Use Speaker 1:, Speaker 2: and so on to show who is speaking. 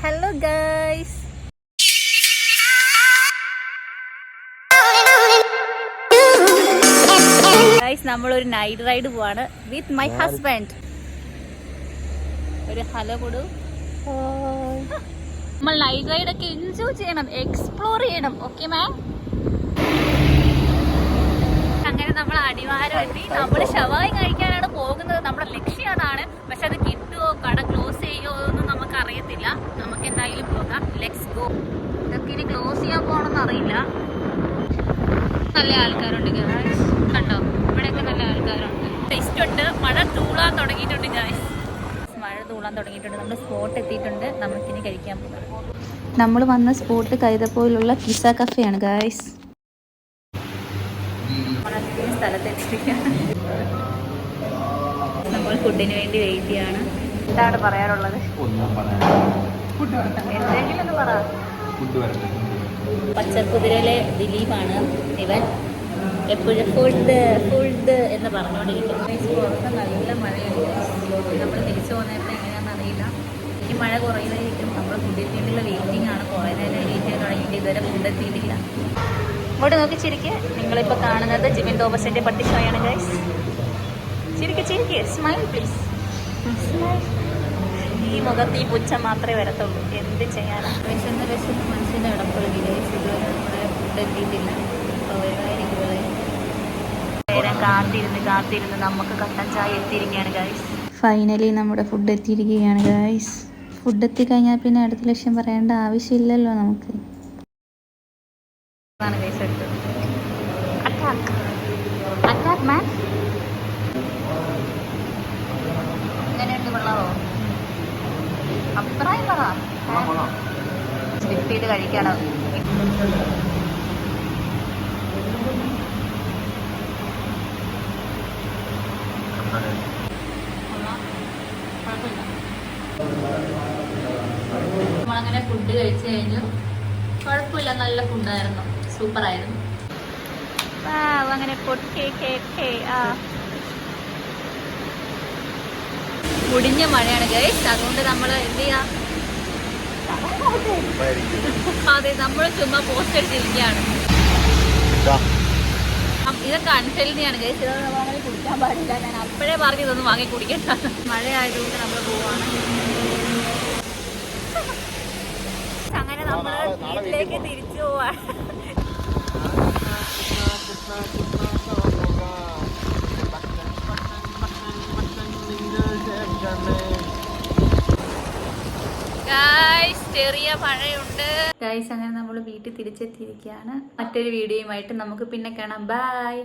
Speaker 1: Hello guys, നമ്മളൊരു night ride പോവാണ് with my husband. ഒരു ഹലോ കൊടു. നമ്മൾ നൈറ്റ് റൈഡ് ഒക്കെ എൻജോയ് ചെയ്യണം, എക്സ്പ്ലോർ ചെയ്യണം. Okay ma'am. അങ്ങനെ നമ്മൾ അടിവാരം എത്തി. നമ്മൾ ഷവായി കഴിക്കാനാണ് പോകുന്നത്. നമ്മുടെ ലക്ഷ്യം അതാണ്. പക്ഷെ അത് കിട്ടുമോ, കട ക്ലോസ് ചെയ്യുമോ എന്നൊന്നും നമുക്ക് അറിയത്തില്ല. നമുക്ക് എന്തായാലും പോകാം. Let's go. ഇതൊക്കെ ഇനി ക്ലോസ് ചെയ്യാൻ പോകണമെന്ന് അറിയില്ല. നല്ല ആൾക്കാരുണ്ട് ഗൈസ്, കണ്ടോ? ഇവിടെയൊക്കെ നല്ല ആൾക്കാരുണ്ട്. ടേസ്റ്റ് ഉണ്ട്. മഴ തൂളാൻ തുടങ്ങിയിട്ടുണ്ട് ഗൈസ്. മഴ തൂളാൻ തുടങ്ങിയിട്ടുണ്ട്. നമ്മൾ സ്പോട്ട് എത്തിയിട്ടുണ്ട്. നമുക്കിനി കഴിക്കാൻ പോകാം. നമ്മൾ വന്ന സ്പോട്ട് കൈതപ്പോയിലുള്ള കിസ കഫെയാണ് ഗൈസ്. സ്ഥലത്തെത്തിയിരിക്കുകയാണ്. നമ്മൾ ഫുഡിന് വേണ്ടി വെയിറ്റ് ചെയ്യാണ്. എന്താണ് പറയാനുള്ളത്? എന്തെങ്കിലും ഒന്ന് പറ. പച്ചക്കുതിരയിലെ ദിലീപാണ് ഇവൻ. എപ്പോഴും ഫുഡ് ഫുഡ് എന്ന് പറഞ്ഞുകൊണ്ടിരിക്കും. പുറത്ത് നല്ല മഴയുണ്ട്. നമ്മൾ തിരിച്ചു പോകുന്നേരത്തെ എങ്ങനെയാണെന്ന് അറിയില്ല. ഈ മഴ കുറയുന്നതായിരിക്കും. നമ്മൾ ഫുഡിന് വേണ്ടിയുള്ള വെയിറ്റിംഗ് ആണ്. കുറേ നേരം വെയിറ്റ് ചെയ്യാൻ തുടങ്ങിയിട്ട് ഇതുവരെ ഫുഡ് എത്തിയിട്ടില്ല. ഇങ്ങോട്ട് നോക്കി ചിരിക്ക്. നിങ്ങളിപ്പോൾ കാണുന്നത് ജിമിൻ തോമസിൻ്റെ പട്ടിഷോയാണ് ഗൈസ്. ചിരിക്ക് ചിരിക്ക്, സ്മൈൽ പ്ലീസ്, സ്മൈൽ. ഈ മുഖത്ത് ഈ പുച്ഛം മാത്രമേ വരത്തുള്ളൂ. എന്ത് ചെയ്യാനാണ്? വിശന്ന് മനസ്സിൻ്റെ ഇടപ്പുള്ളി ഗൈസ്. ഇതുവരെ നമ്മുടെ ഫുഡ് എത്തിയിട്ടില്ല. നേരം കാത്തിരുന്ന് നമുക്ക് കട്ടൻ ചായ എത്തിയിരിക്കുകയാണ് ഗൈസ്. ഫൈനലി നമ്മുടെ ഫുഡ് എത്തിയിരിക്കുകയാണ് ഗൈസ്. ഫുഡ് എത്തിക്കഴിഞ്ഞാൽ പിന്നെ അടുത്ത ലക്ഷ്യം പറയേണ്ട ആവശ്യമില്ലല്ലോ നമുക്ക്. എങ്ങനെയുണ്ട് കൊള്ളാവോ? അഭിപ്രായം പറ. സ്ലിപ്പ് ചെയ്ത് കഴിക്കണം. നമ്മളങ്ങനെ ഫുഡ് കഴിച്ചു കഴിഞ്ഞു. കുഴപ്പമില്ല, നല്ല ഫുഡായിരുന്നു, സൂപ്പറായിരുന്നു. അങ്ങനെ മുടിഞ്ഞ മഴയാണ് ഗൈസ്. അതുകൊണ്ട് നമ്മൾ എന്ത് ചെയ്യാം? അതെ, നമ്മൾ ചുമ്മാ പോസ്റ്റ് അടിച്ചിരിക്കുകയാണ്. ഇതൊക്കെ അൺഹെൽത്തിയാണ് ഗൈസ്. ഇതൊന്നും വാങ്ങി കുടിക്കാൻ പാടില്ല. ഞാൻ അപ്പോഴേ പറഞ്ഞു ഇതൊന്നും വാങ്ങി കുടിക്കണ്ട. മഴ ആയതുകൊണ്ട് നമ്മൾ പോവാണ്. അങ്ങനെ നമ്മൾ വീട്ടിലേക്ക് തിരിച്ചു പോവാണ്. ചെറിയ മഴയുണ്ട് ഗൈസ്. അങ്ങനെ നമ്മൾ വീട്ടിൽ തിരിച്ചെത്തിയിരിക്കുകയാണ്. മറ്റൊരു വീഡിയോയുമായിട്ട് നമുക്ക് പിന്നെ കാണാം. ബൈ.